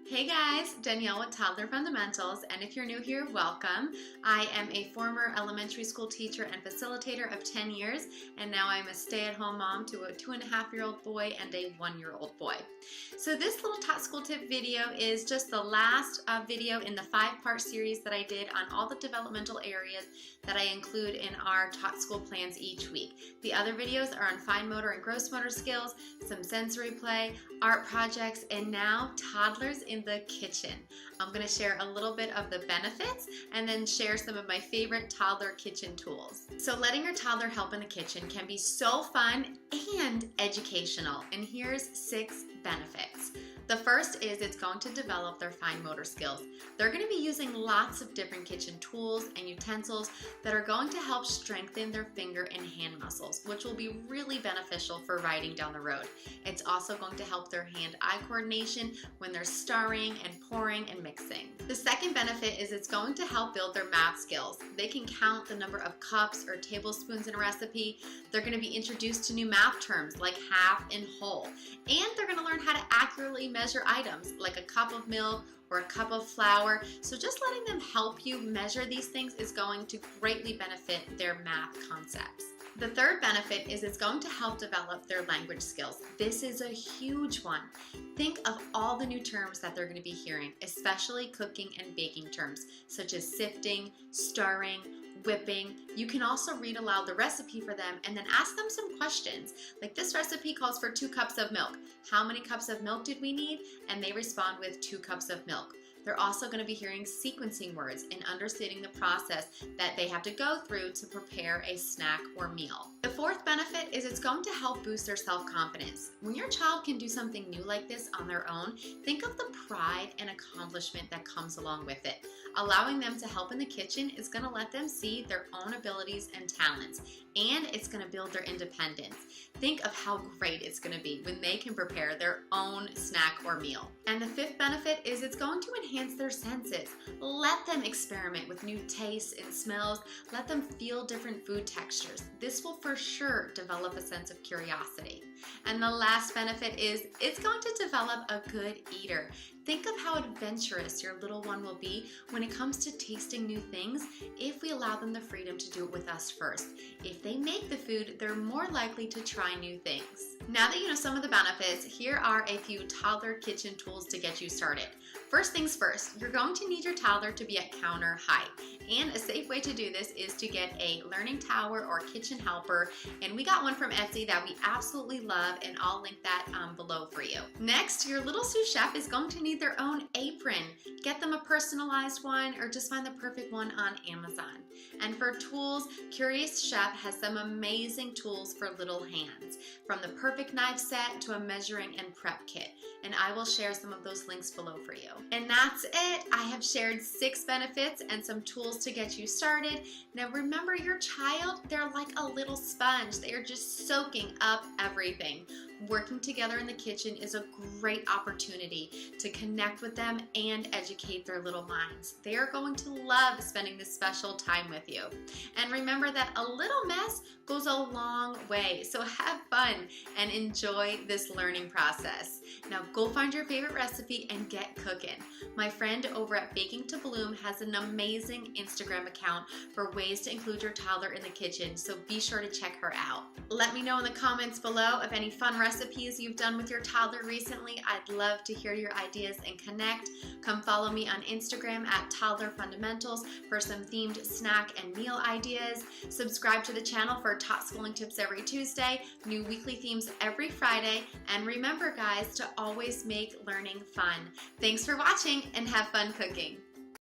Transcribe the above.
Hey guys, Danielle with Toddler Fundamentals, and if you're new here, welcome. I am a former elementary school teacher and facilitator of 10 years, and now I'm a stay-at-home mom to a 2.5-year-old boy and a 1-year-old boy. So this little Tot School Tip video is just the last video in the 5-part series that I did on all the developmental areas that I include in our Tot School plans each week. The other videos are on fine motor and gross motor skills, some sensory play, art projects, and now toddlers in the kitchen. I'm going to share a little bit of the benefits and then share some of my favorite toddler kitchen tools. So letting your toddler help in the kitchen can be so fun and educational, and here's 6 benefits. The first is it's going to develop their fine motor skills. They're going to be using lots of different kitchen tools and utensils that are going to help strengthen their finger and hand muscles, which will be really beneficial for riding down the road. It's also going to help their hand-eye coordination when they're stirring and pouring and mixing. The second benefit is it's going to help build their math skills. They can count the number of cups or tablespoons in a recipe. They're going to be introduced to new math terms like half and whole. And they're going to learn how to accurately measure items like a cup of milk or a cup of flour. So just letting them help you measure these things is going to greatly benefit their math concepts. The third benefit is it's going to help develop their language skills. This is a huge one. Think of all the new terms that they're going to be hearing, especially cooking and baking terms, such as sifting, stirring, whipping. You can also read aloud the recipe for them and then ask them some questions. Like, this recipe calls for 2 cups of milk. How many cups of milk did we need? And they respond with 2 cups of milk. They're also going to be hearing sequencing words and understanding the process that they have to go through to prepare a snack or meal. The fourth benefit is it's going to help boost their self-confidence. When your child can do something new like this on their own, think of the pride and accomplishment that comes along with it. Allowing them to help in the kitchen is going to let them see their own abilities and talents, and it's going to build their independence. Think of how great it's going to be when they can prepare their own snack or meal. And the fifth benefit is it's going to enhance their senses. Let them experiment with new tastes and smells. Let them feel different food textures. This will for sure develop a sense of curiosity. And the last benefit is it's going to develop a good eater. Think of how adventurous your little one will be when it comes to tasting new things if we allow them the freedom to do it with us first. If they make the food, they're more likely to try new things. Now that you know some of the benefits, here are a few toddler kitchen tools to get you started. First things first, you're going to need your toddler to be at counter height. And a safe way to do this is to get a learning tower or kitchen helper. And we got one from Etsy that we absolutely love, and I'll link that below for you. Next, your little sous chef is going to need their own apron. Get them a personalized one or just find the perfect one on Amazon. And for tools, Curious Chef has some amazing tools for little hands, from the perfect knife set to a measuring and prep kit. And I will share some of those links below for you. And that's it. I have shared 6 benefits and some tools to get you started. Now remember, your child, they're like a little sponge. They are just soaking up everything. Working together in the kitchen is a great opportunity to connect with them and educate their little minds. They are going to love spending this special time with you. And remember that a little mess goes a long way, so have fun and enjoy this learning process. Now go find your favorite recipe and get cooking. My friend over at Baking to Bloom has an amazing Instagram account for ways to include your toddler in the kitchen, so be sure to check her out. Let me know in the comments below of any fun recipes you've done with your toddler recently. I'd love to hear your ideas and connect. Come follow me on Instagram at Toddler Fundamentals for some themed snack and meal ideas. Subscribe to the channel for Tot Schooling tips every Tuesday, new weekly themes every Friday, and remember guys to always make learning fun. Thanks for watching and have fun cooking.